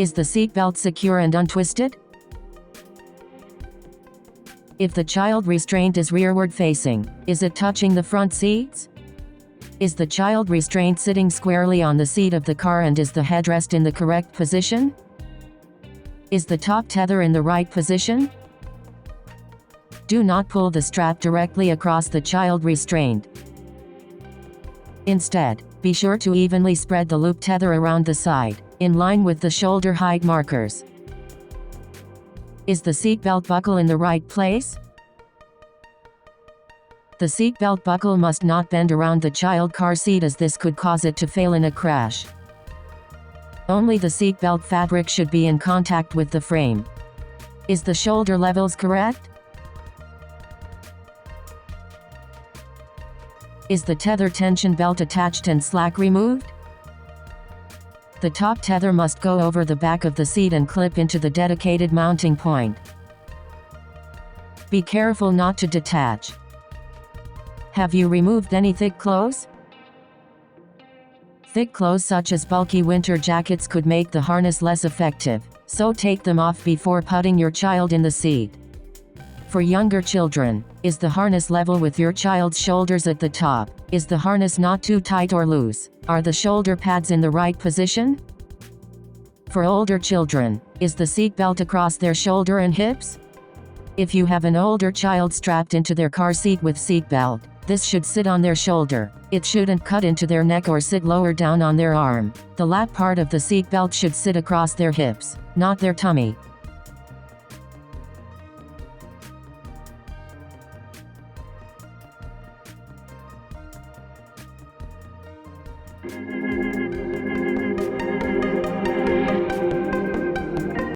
Is the seatbelt secure and untwisted? If the child restraint is rearward facing, is it touching the front seats? Is the child restraint sitting squarely on the seat of the car and is the headrest in the correct position? Is the top tether in the right position? Do not pull the strap directly across the child restraint. Instead, be sure to evenly spread the loop tether around the side, in line with the shoulder height markers. Is the seatbelt buckle in the right place? The seatbelt buckle must not bend around the child car seat as this could cause it to fail in a crash. Only the seatbelt fabric should be in contact with the frame. Is the shoulder levels correct? Is the tether tension belt attached and slack removed? The top tether must go over the back of the seat and clip into the dedicated mounting point. Be careful not to detach. Have you removed any thick clothes? Thick clothes such as bulky winter jackets could make the harness less effective, so take them off before putting your child in the seat. For younger children, is the harness level with your child's shoulders at the top? Is the harness not too tight or loose? Are the shoulder pads in the right position? For older children, is the seat belt across their shoulder and hips? If you have an older child strapped into their car seat with seat belt, this should sit on their shoulder. It shouldn't cut into their neck or sit lower down on their arm. The lap part of the seat belt should sit across their hips, not their tummy.